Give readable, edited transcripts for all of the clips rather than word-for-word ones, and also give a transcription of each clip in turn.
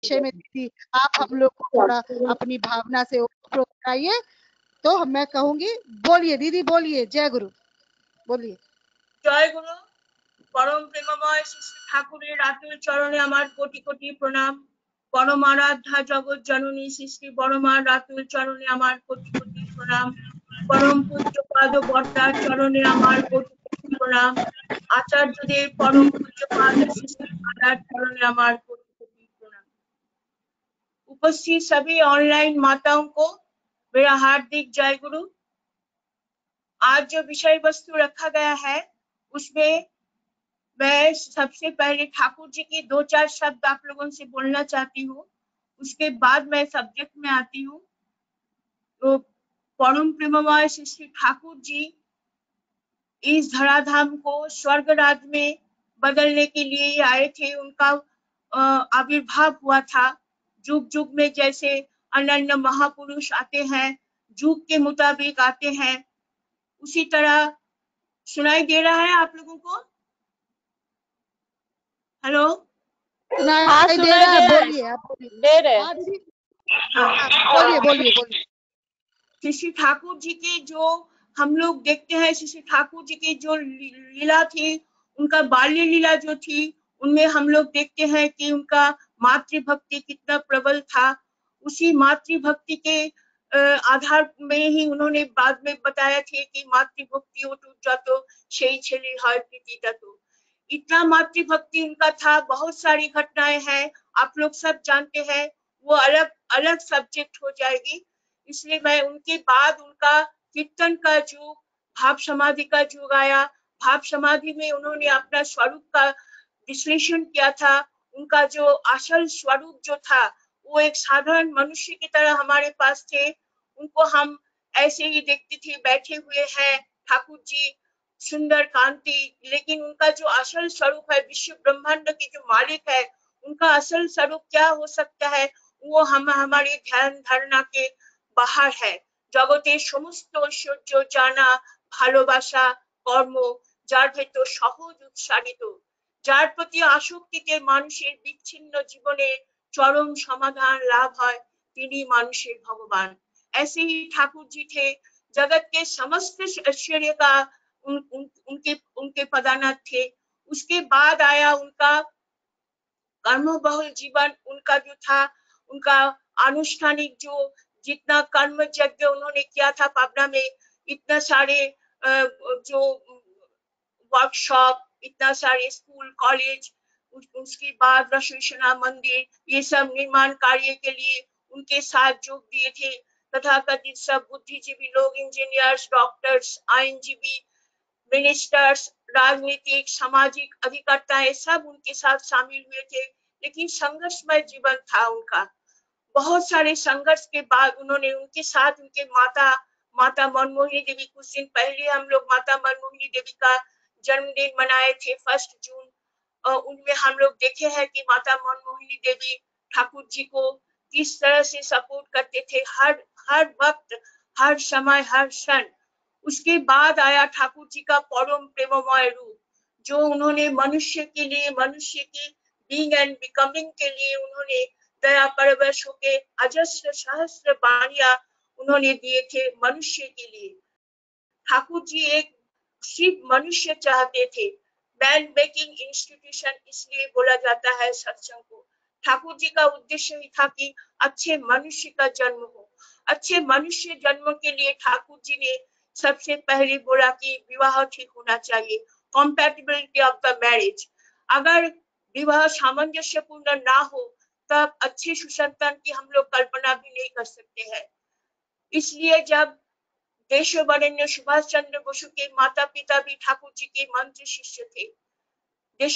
विषय में दीदी आप हम लोग को थोड़ा अपनी भावना से ओतप्रोत कराइए। तो मैं कहूंगी, बोलिए दीदी, बोलिए, जय गुरु, बोलिए। जय गुरु। परम प्रेममय श्री श्री ठाकुरेर आत्मीय चरणे আমার কোটি কোটি প্রণাম। পরমারাধ্যা জগৎ জননী শ্রী শ্রী বড়মার আত্মীয় চরণে আমার কোটি কোটি প্রণাম। পরম পূজ্যপাদ বর্তার চরণে আমার কোটি কোটি প্রণাম। आचार्यदेव परम पूज्यपाद श्री श्री महाराज चरणे আমার कोटि कोटि प्रणाम। उपस्थित सभी ऑनलाइन माताओं को मेरा हार्दिक जय गुरु। आज जो विषय वस्तु रखा गया है उसमें मैं सबसे पहले ठाकुर जी की 2-4 शब्द आप लोगों से बोलना चाहती हूँ, उसके बाद मैं सब्जेक्ट में आती हूँ। तो परम प्रेममय श्री श्री ठाकुर जी इस धराधाम को स्वर्ग राज में बदलने के लिए आए थे। उनका आविर्भाव हुआ था। जुग जुग में जैसे अनन्य महापुरुष आते हैं, जुग के मुताबिक आते हैं, उसी तरह सुनाई दे रहा है आप लोगों को? हेलो, सुनाई दे रहा है, बोलिए, आप बोलिए, दे रहे हैं, बोलिए बोलिए बोलिए। श्री ठाकुर जी के जो हम लोग देखते हैं, श्री ठाकुर जी की जो लीला थी, उनका बाल्य लीला जो थी, उनमें हम लोग देखते हैं कि उनका मातृभक्ति कितना प्रबल था। उसी मातृभक्ति के आधार में ही उन्होंने बाद में बताया थे कि मातृभक्ति टूट जातो সেই ছেলে হয় প্রীতিটা। तो इतना मातृभक्ति उनका था। बहुत सारी घटनाएं हैं, आप लोग सब जानते हैं, वो अलग अलग सब्जेक्ट हो जाएगी। इसलिए मैं उनके बाद उनका कीर्तन का युग, भाव समाधि का युग आया। भाव समाधि में उन्होंने अपना स्वरूप का विश्लेषण किया था। उनका जो असल स्वरूप जो था वो एक साधारण मनुष्य की तरह हमारे पास थे। उनको हम ऐसे ही देखते थे, बैठे हुए हैं ठाकुर जी, सुंदर कांति, लेकिन उनका जो असल स्वरूप है, विश्व ब्रह्मांड के जो मालिक है, उनका असल स्वरूप क्या हो सकता है, वो हमारे ध्यान धारणा के बाहर है। जगते समस्त ঐশ্বর্য জানা ভালোবাসা কর্ম যার ভেতর সহজ উৎসারিত, যার প্রতি আসক্তিতে মানুষের বিচ্ছিন্ন জীবনে চরম সমাধান লাভ হয়, তিনি মানুষের भगवान। ऐसे ही ठाकुर जी थे। जगत के समस्त ऐश्वर्य का उनके पदानाथ थे। उसके बाद आया उनका कर्मबहुल जीवन। उनका जो था, उनका अनुष्ठानिक जो जितना कर्म यज्ञ उन्होंने किया था पाबना में, इतना सारे जो वर्कशॉप, इतना सारे स्कूल कॉलेज, उसके बाद रसोईशाला मंदिर, ये सब निर्माण कार्य के लिए उनके साथ जोग दिए थे। तथाकथित सब बुद्धिजीवी लोग, इंजीनियर्स, डॉक्टर्स, आईनजीवी, मिनिस्टर्स, राजनीतिक सामाजिक अधिकर्ता, सब उनके साथ शामिल हुए थे। लेकिन संघर्षमय जीवन था उनका। बहुत सारे संघर्ष के बाद उन्होंने उनके साथ उनके माता मनमोहिनी देवी, कुछ दिन पहले हम लोग माता मनमोहिनी देवी का जन्मदिन मनाए थे 1 जून। उनमें हम लोग देखे हैं कि माता मनमोहिनी देवी ठाकुर जी को किस तरह से सपोर्ट करते थे, हर वक्त, हर समय, हर क्षण। उसके बाद आया ठाकुर जी का परम प्रेममय रूप, जो उन्होंने मनुष्य के लिए, मनुष्य की बीइंग एंड बिकमिंग के लिए उन्होंने दया परवश होके अजस्र सहस्र वाणियां उन्होंने दिए थे मनुष्य के लिए। ठाकुर जी एक सिर्फ मनुष्य चाहते थे। मैन मेकिंग इंस्टीट्यूशन इसलिए बोला जाता है सत्संग को। ठाकुर जी का उद्देश्य ही था कि अच्छे मनुष्य का जन्म हो। अच्छे मनुष्य जन्म के लिए ठाकुर जी ने सबसे पहले बोला कि विवाह ठीक होना चाहिए, कंपैटिबिलिटी ऑफ द मैरिज। अगर विवाह सामंजस्यपूर्ण ना हो तब अच्छे सुसंतान की हम लोग कल्पना भी नहीं कर सकते हैं। इसलिए जब देशवरेण्य सुभाष चंद्र बोस के माता पिता भी ठाकुर जी के मंत्र शिष्य थे।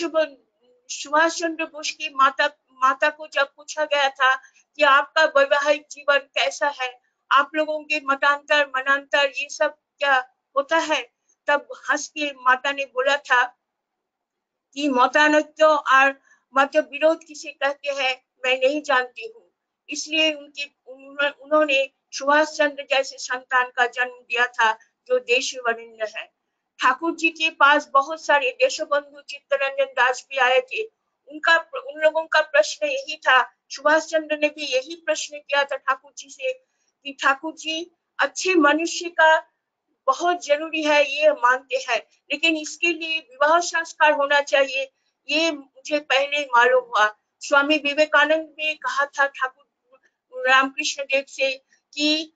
सुभाष चंद्र बोस की माता को जब पूछा गया था कि आपका वैवाहिक जीवन कैसा है, आप लोगों के मनांतर ये सब क्या होता है, तब हंस के माता ने बोला था कि मतानैक्य और मत विरोध किसे कहते हैं मैं नहीं जानती हूँ। इसलिए उन्होंने सुभाष चंद्र जैसे संतान का जन्म दिया था जो देशवरेण्य है। ठाकुर जी के पास बहुत सारे देशबंधु चित्तरंजन दास भी आए थे। उन लोगों का प्रश्न यही था सुभाष चंद्र ने भी यही प्रश्न किया था ठाकुर जी से कि ठाकुर जी अच्छे मनुष्य का बहुत जरूरी है, ये मानते हैं, लेकिन इसके लिए विवाह संस्कार होना चाहिए, ये मुझे पहले मालूम हुआ। स्वामी विवेकानंद ने कहा था ठाकुर रामकृष्ण देव से कि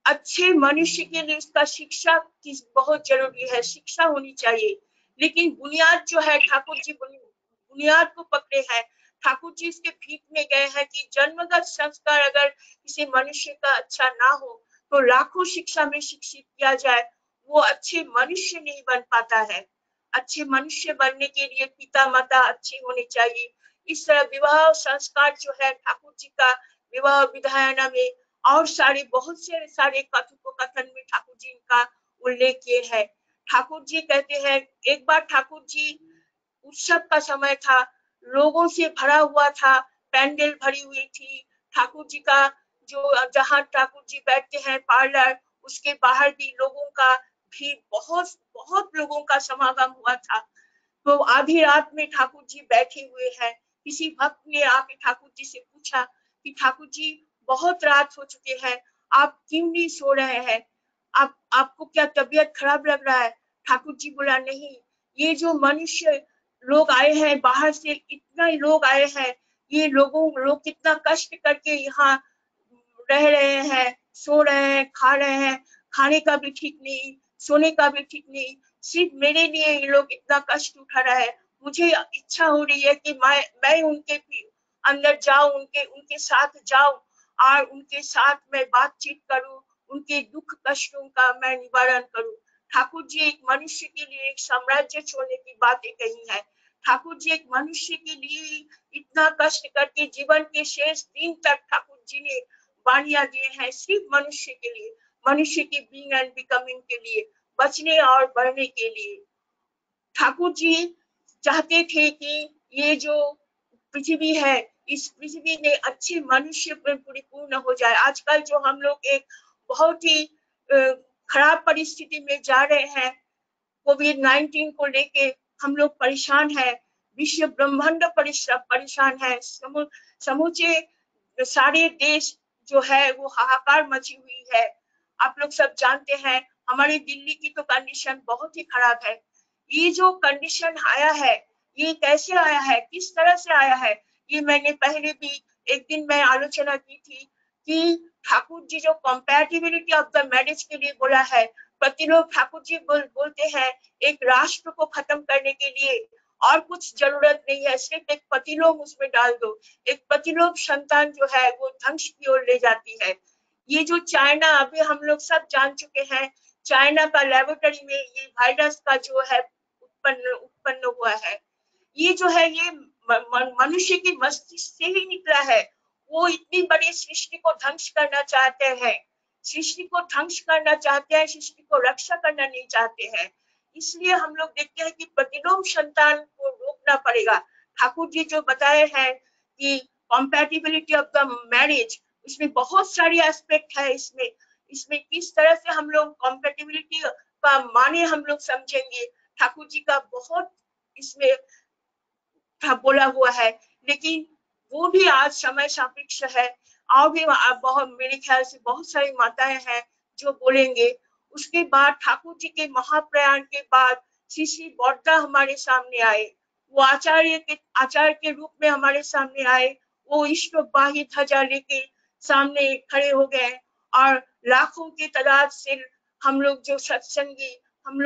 अच्छे मनुष्य के लिए उसका शिक्षा की बहुत जरूरी है, शिक्षा होनी चाहिए। लेकिन बुनियाद जो है ठाकुर जी बुनियाद को पकड़े हैं। ठाकुर जी इसके भीख में गए हैं कि जन्मगत संस्कार अगर किसी मनुष्य का अच्छा ना हो तो लाखों शिक्षा में शिक्षित किया जाए, वो अच्छे मनुष्य नहीं बन पाता है। अच्छे मनुष्य बनने के लिए पिता माता अच्छे होने चाहिए। इस तरह विवाह संस्कार जो है ठाकुर जी का विवाह विधायना में और सारे बहुत से सारे कथन में ठाकुर जी का उल्लेख किए है। ठाकुर जी कहते हैं, एक बार ठाकुर जी उत्सव का समय था, लोगों से भरा हुआ था, पैंडल भरी हुई थी। ठाकुर जी का जो जहाँ ठाकुर जी बैठते हैं पार्लर, उसके बाहर भी लोगों का भीड़, बहुत बहुत लोगों का समागम हुआ था। तो आधी रात में ठाकुर जी बैठे हुए हैं। किसी भक्त ने आके ठाकुर जी से पूछा कि ठाकुर जी बहुत रात हो चुके हैं, आप क्यों नहीं सो रहे हैं, आपको क्या तबीयत खराब लग रहा है? ठाकुर जी बोला नहीं, ये जो मनुष्य लोग आए हैं बाहर से, इतना लोग आए हैं, ये लोग कितना कष्ट करके यहाँ रह रहे हैं, सो रहे हैं, खा रहे हैं, खाने का भी ठीक नहीं, सोने का भी ठीक नहीं, सिर्फ मेरे लिए ये लोग इतना कष्ट उठा रहा है। मुझे इच्छा हो रही है कि मैं उनके अंदर जाऊं, उनके उनके साथ जाऊं और उनके साथ मैं बातचीत करूं, उनके दुख कष्टों का मैं निवारण करूं। ठाकुर जी एक मनुष्य के लिए एक साम्राज्य छोड़ने की बातें कही है। ठाकुर जी एक मनुष्य के लिए इतना कष्ट करके जीवन के शेष दिन तक ठाकुर जी ने वाणियां दिए हैं, सिर्फ मनुष्य के लिए, मनुष्य के बीइंग एंड बिकमिंग के लिए, बचने और बढ़ने के लिए। ठाकुर जी चाहते थे कि ये जो पृथ्वी है, इस पृथ्वी में अच्छे मनुष्य पर परिपूर्ण हो जाए। आजकल जो हम लोग एक बहुत ही खराब परिस्थिति में जा रहे हैं, कोविड-19 को लेके हम लोग परेशान है, विश्व ब्रह्मांड परेशान है, समूचे सारे देश जो है वो हाहाकार मची हुई है। आप लोग सब जानते हैं हमारी दिल्ली की तो कंडीशन बहुत ही खराब है। ये जो कंडीशन आया है, ये कैसे आया है, किस तरह से आया है, ये मैंने पहले भी एक दिन में आलोचना की थी कि ठाकुर जी जो कंपैटिबिलिटी ऑफ द मैरिज के लिए बोला है, प्रतिलोक ठाकुर जी बोलते हैं एक राष्ट्र को खत्म करने के लिए और कुछ जरूरत नहीं है, सिर्फ एक प्रतिलोक उसमें डाल दो, एक प्रतिलोक संतान जो है वो ध्वंस की ओर ले जाती है। ये जो चाइना, अभी हम लोग सब जान चुके हैं, चाइना का लेबोरेटरी में ये वायरस का जो है उत्पन्न हुआ है, ये जो है ये मनुष्य के मस्तिष्क से ही निकला है। वो इतनी बड़ी सृष्टि को ध्वंस करना चाहते हैं, सृष्टि को ध्वंस करना चाहते हैं, सृष्टि को रक्षा करना नहीं चाहते हैं। इसलिए हम लोग देखते हैं कि प्रतिलोम संतान को रोकना पड़ेगा। ठाकुर जी जो बताए हैं कि कॉम्पैटिबिलिटी ऑफ द मैरिज, उसमें बहुत सारी एस्पेक्ट है। इसमें इसमें किस तरह से हम लोग कॉम्पैटिबिलिटी का माने हम लोग समझेंगे, ठाकुर जी का बहुत इसमें बोला हुआ है, लेकिन वो भी आज समय सापेक्ष है। और भी बहुत, मेरे ख्याल से बहुत सारी माताएं हैं जो बोलेंगे। उसके बाद ठाकुर जी के महाप्रयाण के बाद श्री श्री बौद्धा हमारे सामने आए, वो आचार्य के रूप में हमारे सामने आए, वो इष्टवाही ध्वजा लेके सामने खड़े हो गए और लाखों की तादाद से हम लोग जो सत्संगी, हम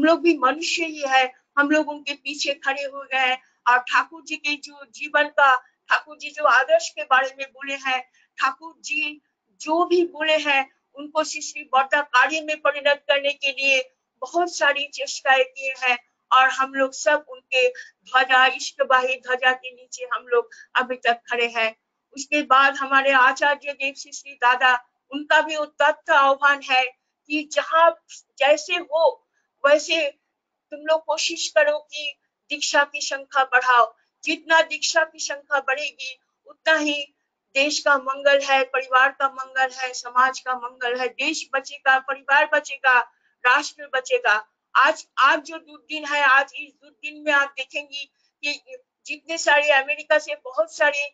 लोग भी मनुष्य ही है, हम लोग उनके पीछे खड़े हो गए और ठाकुर जी के जो जीवन का, ठाकुर जी जो आदर्श के बारे में बोले हैं, ठाकुर जी जो भी बोले हैं उनको श्री बौद्धा कार्य में परिणत करने के लिए बहुत सारी चेष्टाएं किए हैं और हम लोग सब उनके ध्वजा, इष्टवाही ध्वजा के नीचे हम लोग अभी तक खड़े हैं। उसके बाद हमारे आचार्य देव श्री दादा, उनका भी उदात्त आह्वान है कि जहाँ जैसे हो वैसे तुम लोग कोशिश करो कि दीक्षा की संख्या बढ़ाओ। जितना दीक्षा की संख्या बढ़ेगी उतना ही देश का मंगल है, परिवार का मंगल है, समाज का मंगल है, देश बचेगा, परिवार बचेगा, राष्ट्र बचेगा। आज आज जो दुर्दिन है, आज इस दुर्दिन में आप देखेंगी कि जितने सारे अमेरिका से बहुत सारे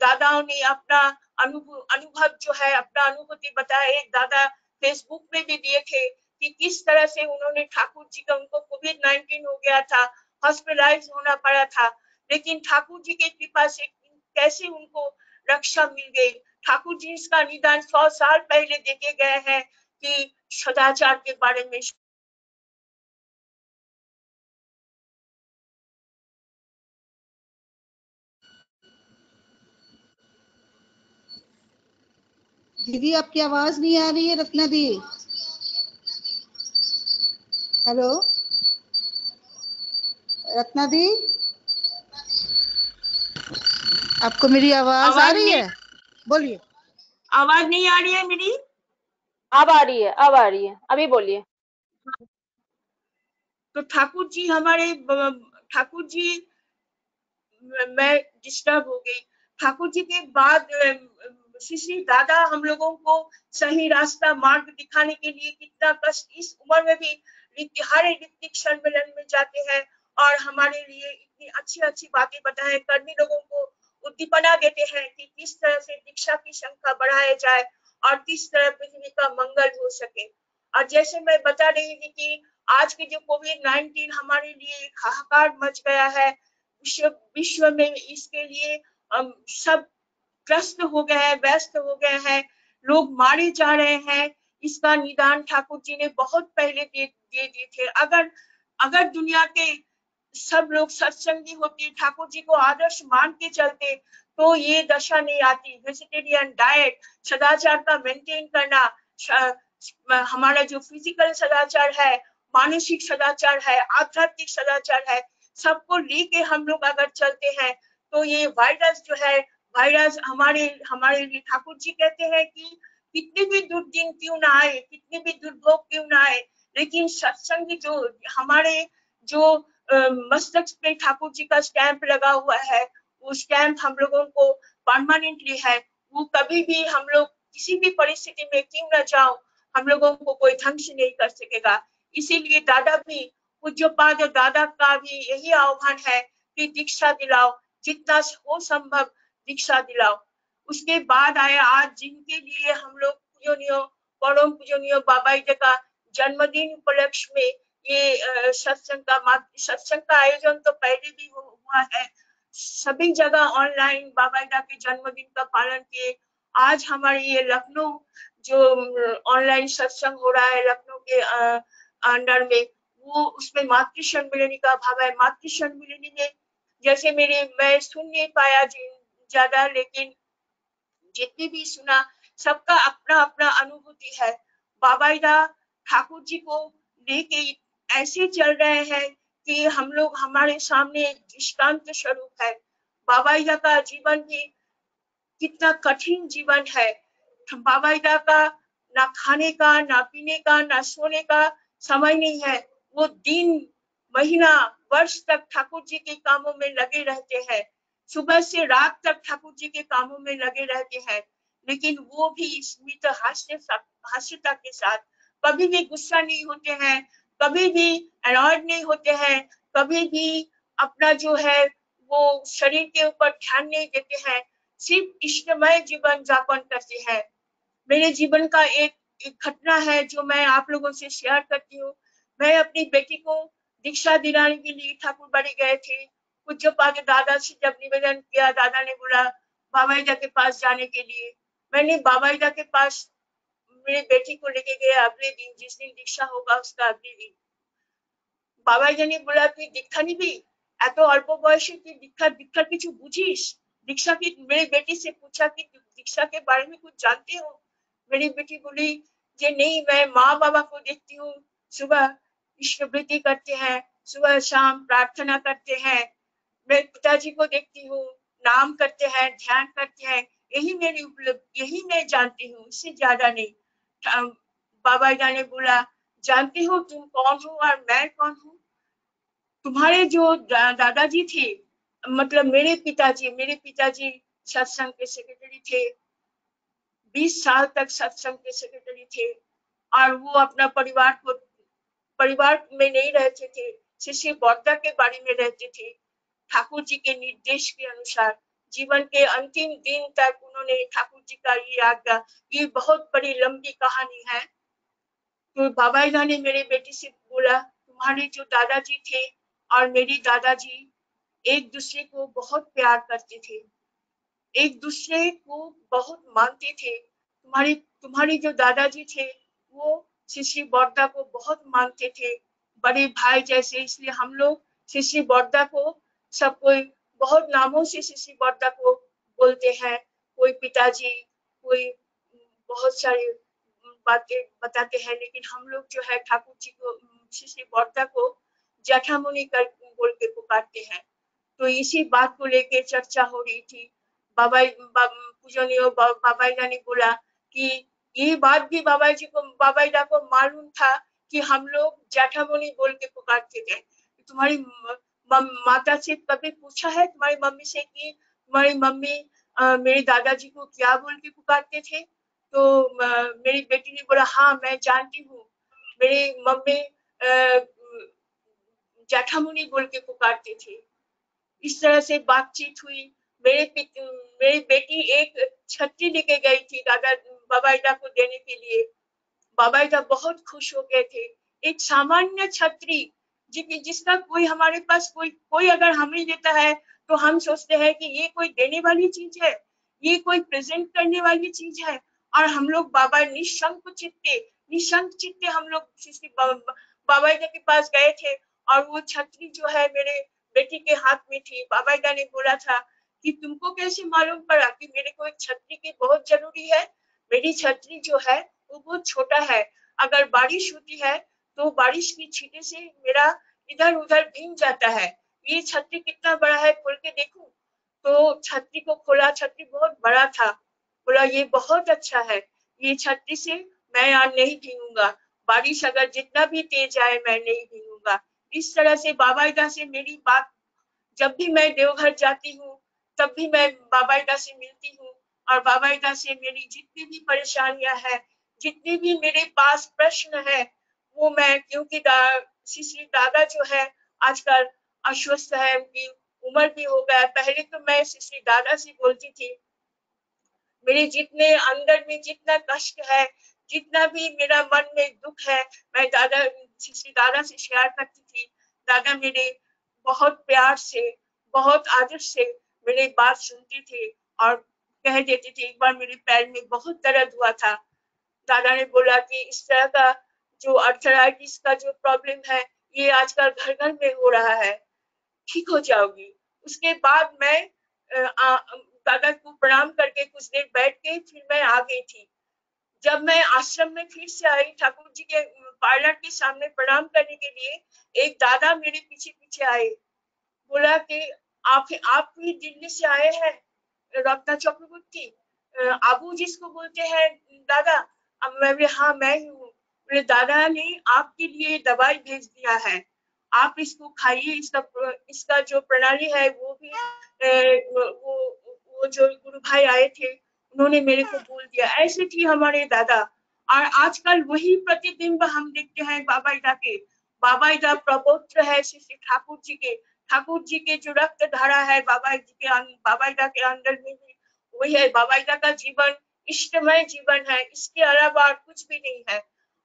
दादाओं ने अपना अनुभव जो है, अपना अनुभूति बताया। एक दादा फेसबुक में भी दिए थे कि किस तरह से उन्होंने ठाकुर जी का, उनको कोविड-19 हो गया था, हॉस्पिटलाइज होना पड़ा था, लेकिन ठाकुर जी की कृपा से कैसे उनको रक्षा मिल गई। ठाकुर जी इसका निदान 100 साल पहले देके गए हैं कि सदाचार के बारे में। दीदी आपकी आवाज नहीं आ रही है रत्ना दी। हेलो रत्ना दी, आपको मेरी आवाज आ रही है? बोलिए। आवाज नहीं आ रही है मेरी? अब आ रही है, अब आ रही है, अभी बोलिए। तो ठाकुर जी हमारे, ठाकुर जी, मैं डिस्टर्ब हो गई। ठाकुर जी के बाद श्री श्री दादा हम लोगों को सही रास्ता मार्ग दिखाने के लिए कितना कष्ट, इस उम्र में भी हर ऋतिक सम्मेलन में जाते हैं और हमारे लिए इतनी अच्छी अच्छी बातें बताए, कर्मी लोगों को उद्दीपना देते हैं कि किस तरह से दीक्षा की संख्या बढ़ाया जाए और किस तरह पृथ्वी का मंगल हो सके। और जैसे मैं बता रही थी कि आज के जो कोविड-19 हमारे लिए एक हाहाकार मच गया है, विश्व में इसके लिए सब त्रस्त हो गए हैं, व्यस्त हो गए हैं, लोग मारे जा रहे हैं। इसका निदान ठाकुर जी ने बहुत पहले दे दिए थे। अगर अगर दुनिया के सब लोग सत्संगी होते, ठाकुर जी को आदर्श मान के चलते, तो ये दशा नहीं आती। वेजिटेरियन डाइट, सदाचार का मेंटेन करना, हमारा जो फिजिकल सदाचार है, मानसिक सदाचार है, आध्यात्मिक सदाचार है, सबको लेके हम लोग अगर चलते हैं तो ये वायरस जो है, वायरस हमारे लिए ठाकुर जी कहते हैं कि कितने भी दुर्दिन क्यों ना आए, कितने भी दुर्भोग क्यों ना आए, लेकिन सत्संग जो हमारे जो मस्तक पे ठाकुर जी का स्टैंप लगा हुआ है, वो स्टैंप हम लोगों को परमानेंटली है। वो कभी भी हम लोग किसी भी परिस्थिति में क्यों ना जाओ, हम लोगों को कोई ध्वंस नहीं कर सकेगा। इसीलिए दादा भी, पूज्यपाद दादा का भी यही आह्वान है कि दीक्षा दिलाओ, जितना हो संभव दीक्षा दिलाओ। उसके बाद आया आज जिनके लिए हम लोग पूजनीय, परम पूजनीय बाबा जी का जन्मदिन उपलक्ष्य में ये सत्संग का आयोजन तो पहले भी हुआ है, सभी जगह ऑनलाइन बाबा जी के जन्मदिन का पालन किए। आज हमारे ये लखनऊ जो ऑनलाइन सत्संग हो रहा है लखनऊ के अंडर में, वो उसमें मातृ सम्मिलनी का भाव है। मातृ सम्मिलनी में जैसे मैं सुन नहीं पाया ज्यादा, लेकिन जितने भी सुना सबका अपना अपना अनुभूति है। बाबा ठाकुर जी को लेके ऐसे चल रहे हैं कि हम लोग, हमारे सामने एक दृष्टांत स्वरूप है। बाबा का जीवन भी कितना कठिन जीवन है। बाबा का ना खाने का, ना पीने का, ना सोने का समय नहीं है। वो दिन, महीना, वर्ष तक ठाकुर जी के कामों में लगे रहते हैं, सुबह से रात तक ठाकुर जी के कामों में लगे रहते हैं, लेकिन वो भी स्मित हास्यता के साथ, कभी भी गुस्सा नहीं होते हैं, कभी भी अनॉयड नहीं होते हैं, कभी भी अपना जो है वो शरीर के ऊपर ध्यान नहीं देते हैं, सिर्फ इष्टमय जीवन यापन करते हैं। मेरे जीवन का एक घटना है जो मैं आप लोगों से शेयर करती हूँ। मैं अपनी बेटी को दीक्षा दिलाने के लिए ठाकुर बाड़ी गए थे। पूज्यपाद दादा से जब निवेदन किया, दादा ने बोला बाबा जी के पास जाने के लिए। मैंने बाबा जी के पास मेरी बेटी को लेके गया अगले दिन, जिस दिन दीक्षा होगा उसका अगले दिन। বাবা জানি বলা তুই দীক্ষা নিবি, এত অল্প বয়সে তুই दीक्षार কিছু বুঝিস? दीक्षा की, मेरी बेटी से पूछा कि दीक्षा के बारे में कुछ जानते हो? मेरी बेटी बोली कि नहीं, मैं माँ बाबा को देखती हूँ, सुबह ईश्वरवृत्ति करते हैं, सुबह शाम प्रार्थना करते हैं, मैं पिताजी को देखती हूँ, नाम करते हैं, ध्यान करते हैं, यही मेरी उपलब्धि, यही मैं जानती हूँ, इससे ज्यादा नहीं। बाबा जी ने बोला जानती हो तुम कौन हो और मैं कौन हूँ? तुम्हारे जो दादाजी थे, मतलब मेरे पिताजी सत्संग के सेक्रेटरी थे, 20 साल तक सत्संग के सेक्रेटरी थे, और वो अपना परिवार में नहीं रहते थे, शिष्य बौद्धा के बाड़ी में रहते थे। ठाकुर जी के निर्देश के अनुसार जीवन के अंतिम दिन तक उन्होंने ठाकुर जी का ये आज्ञा, ये बहुत बड़ी लंबी कहानी है। तो बाबा जी ने मेरे बेटी से बोला, तुम्हारे जो दादाजी थे और मेरी दादाजी एक दूसरे को बहुत प्यार करते थे, एक दूसरे को बहुत मानते थे। तुम्हारी जो दादाजी थे वो श्री बौद्धा को बहुत मानते थे, बड़े भाई जैसे। इसलिए हम लोग श्री बौद्धा को सब कोई बहुत नामों से श्री बौद्धा को बोलते हैं। कोई पिताजी, कोई बहुत सारी बातें बताते हैं, लेकिन हम लोग जो है ठाकुर जी को, श्री बौद्धा को जठामुनि कर बोल के पुकारते हैं। तो इसी बात को लेके चर्चा हो रही थी। पूजनीय बाबा जी ने बोला कि ये बात भी बाबा जी को मालूम था कि हम लोग जठामुनि बोल के पुकारते थे। तुम्हारी माता से कभी पूछा है तुम्हारी मम्मी से कि तुम्हारी मम्मी मेरे दादाजी को क्या बोल के पुकारते थे? तो मेरी बेटी ने बोला, हाँ मैं जानती हूँ, मेरी मम्मी जठामुनि बोल के पुकारते थे। इस तरह से बातचीत हुई। मेरी बेटी एक छतरी लेके गई थी बाबा ईदा को देने के लिए। बाबा ईदा बहुत खुश हो गए थे। एक सामान्य छतरी जिसका कोई हमारे पास कोई अगर हमें देता है तो हम सोचते हैं कि ये कोई देने वाली चीज है, ये कोई प्रेजेंट करने वाली चीज है। और हम लोग बाबा निशंक चित्ते हम लोग बाबा ईदा के पास गए थे और वो छतरी जो है मेरे बेटी के हाथ में थी। बाबा ईदा ने बोला था कि तुमको कैसे मालूम पड़ा कि मेरे को एक छतरी की बहुत जरूरी है? मेरी छतरी जो है वो बहुत छोटा है, अगर बारिश होती है तो बारिश की छींटे से मेरा इधर उधर भीग जाता है। ये छतरी कितना बड़ा है, खोल के देखूं? तो छतरी को खोला, छतरी बहुत बड़ा था। बोला ये बहुत अच्छा है, ये छतरी से मैं आज नहीं भीगूंगा, बारिश अगर जितना भी तेज आए मैं नहीं भीगूंगा। इस तरह से बाबा ईदा से मेरी बात, जब भी मैं देवघर जाती हूँ तब भी मैं बाबा ईदा से मिलती हूँ और बाबा ईदा से मेरी जितनी भी परेशानियां हैं, जितने भी मेरे पास प्रश्न है, वो मैं, क्योंकि श्री दादा जो है आजकल अस्वस्थ है, उनकी उम्र भी हो गया। पहले तो मैं श्री दादा से बोलती थी, मेरे जितने अंदर में जितना कष्ट है, जितना भी मेरा मन में दुख है, मैं श्री दादा से शेयर करती थी। दादा मेरे बहुत प्यार से, बहुत आदर से मेरी बात सुनते थे और कह देते थे। एक बार मेरे पैर में बहुत दर्द हुआ था, दादा ने बोला कि इस तरह का जो अर्थराइटिस का जो प्रॉब्लम है ये आजकल घर घर में हो रहा है, ठीक हो जाओगी। उसके बाद मैं दादा को प्रणाम करके कुछ देर बैठ के फिर मैं आ गई थी। जब मैं आश्रम में फिर से आई ठाकुर जी के पार्लर के सामने प्रणाम करने के लिए, एक दादा मेरे पीछे पीछे आए। बोला कि आप भी दिल्ली से आए हैं, रत्ना चक्रवर्ती, आबू जिसको बोलते हैं दादा? मैं बोले हाँ मैं ही हूँ। बोले दादा ने आपके लिए दवाई भेज दिया है, आप इसको खाइए। इसका जो प्रणाली है वो भी वो जो गुरु भाई आए थे उन्होंने मेरे को बोल दिया। ऐसे थी हमारे दादा। और आजकल वही प्रतिबिंब हम देखते हैं बाबा ईदा के। बाबा ईदा प्रपौत्र है श्री ठाकुर जी के। ठाकुर जी के जो रक्त धारा है बाबा ईदा के अंदर में भी वही है। बाबा ईदा का जीवन इष्टमय जीवन है, इसके अलावा कुछ भी नहीं है।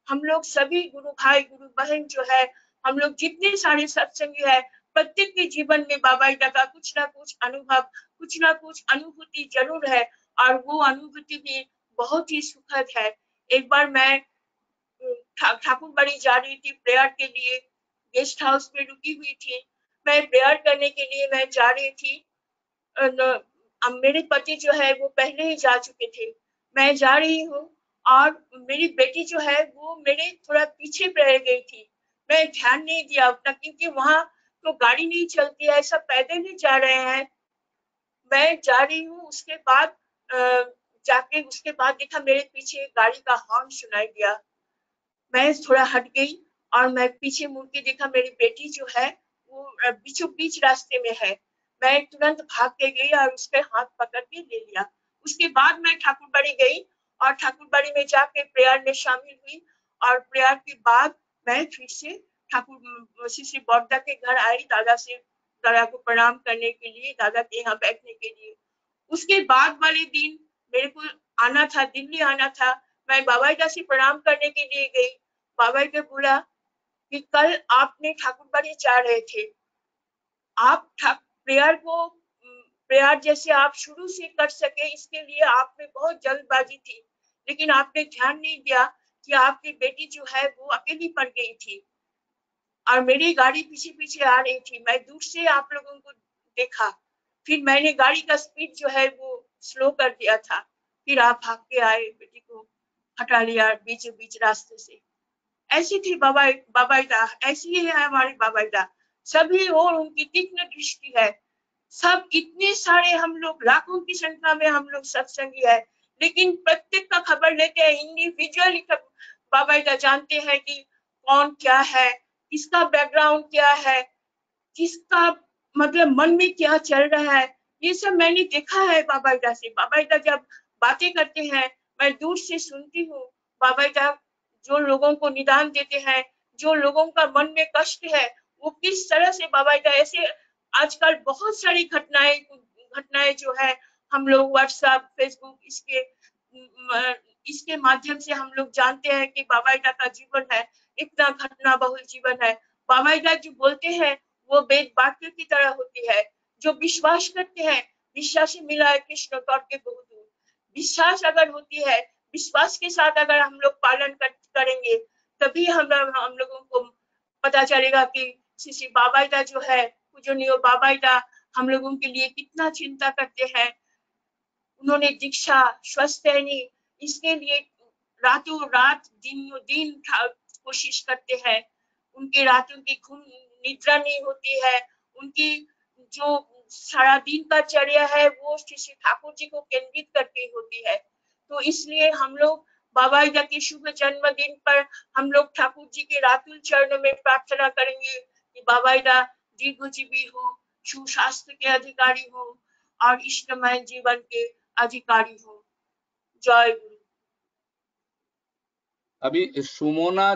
हम लोग सभी गुरु भाई गुरु बहन जो है, हम लोग जितने सारे सत्संगी है, प्रत्येक के जीवन में बाबा ईदा का कुछ ना कुछ अनुभव, कुछ ना कुछ अनुभूति जरूर है और वो अनुभूति भी बहुत ही सुखद है। एक बार मैं ठाकुर बाड़ी जा रही थी प्रेयर के लिए, गेस्ट हाउस में रुकी हुई थी। मैं प्रेयर करने के लिए मैं जा रही थी। मेरे पति जो है वो पहले ही जा चुके थे। मैं जा रही हूँ और मेरी बेटी जो है वो मेरे थोड़ा पीछे रह गई थी। मैं ध्यान नहीं दिया उतना, क्योंकि वहां तो गाड़ी नहीं चलती है, सब पैदल ही जा रहे हैं। मैं जा रही हूँ, उसके बाद उसके बाद देखा मेरे पीछे गाड़ी का हॉर्न सुनाई दिया। मैं थोड़ा हट गई और मैं पीछे मुड़ के देखा मेरी बेटी जो है वो बीचों बीच रास्ते में है। मैं तुरंत भाग के गई और उसके हाथ पकड़ के ले लिया। उसके बाद मैं ठाकुरबाड़ी गई और ठाकुरबाड़ी में जाके प्रेयर में शामिल हुई और प्रेयर के बाद मैं फिर से ठाकुर श्री बौद्धा के घर आई दादा से दादा को प्रणाम करने के लिए, दादा के यहाँ बैठने के लिए। उसके बाद वाले दिन मेरे को आना था, दिल्ली आना था। मैं बाबाईदा से प्रणाम करने के लिए गई। बाबाईदा बोला कि कल आपने ठाकुर बाड़ी जा रहे थे, आप प्रेयर जैसे आप शुरू से कर सके इसके लिए आप में बहुत जल्दबाजी थी, लेकिन आपने ध्यान नहीं दिया कि आपकी बेटी जो है वो अकेली पड़ गई थी और मेरी गाड़ी पीछे पीछे आ रही थी। मैं दूर से आप लोगों को देखा, फिर मैंने गाड़ी का स्पीड जो है वो स्लो कर दिया था, फिर आप भाग के आए, बेटी को हटा लिया बीच बीच रास्ते से। ऐसी थी बाबाईदा, ऐसी ही है हमारी बाबाईदा। सभी और उनकी तीक्ष्ण दृष्टि है। सब इतने सारे हम लोग लाखों की संख्या में हम लोग सत्संगी है, लेकिन प्रत्येक का खबर लेते हैं इंडिविजुअली। बाबाईदा जानते हैं कि कौन क्या है, किसका बैकग्राउंड क्या है, किसका मतलब मन में क्या चल रहा है, ये सब मैंने देखा है बाबाईदा से। बाबाईदा जब बातें करते हैं मैं दूर से सुनती हूँ। बाबाईदा जो लोगों को निदान देते हैं, जो लोगों का मन में कष्ट है, वो किस तरह से बाबाईदा ऐसे आजकल बहुत सारी घटनाएं जो है हम लोग व्हाट्सएप फेसबुक इसके माध्यम से हम लोग जानते हैं कि बाबाईदा का जीवन है, इतना घटना बहुल जीवन है। बाबाईदा जो बोलते हैं वो वेद वाक्य की तरह होती है। जो विश्वास करते हैं, विश्वास से मिला है कृष्ण तौर के बहुत दूर। विश्वास अगर होती है, विश्वास के साथ अगर हम लोग पालन करेंगे, तभी हम लोगों को पता चलेगा कि श्री बाबाईदा जो है, पूजनीय बाबाईदा हम लोगों के लिए कितना चिंता करते हैं। उन्होंने दीक्षा स्वस्थैनी इसके लिए रातों रात दिनों दिन कोशिश करते हैं। उनके रातों की खूब निद्रा नहीं होती है। उनकी जो सारा दिन का चर्या है वो श्री ठाकुर जी को केंद्रित करके होती है। तो इसलिए हम लोग बाबाईदा के शुभ जन्मदिन पर हम लोग ठाकुर जी के रातुल चरणों में प्रार्थना करेंगे कि बाबाईदा दीर्घजीवी हो, सुशास्त्र के अधिकारी हो और इष्टमय जीवन के अधिकारी हो। जय गुरु। अभी सुमोना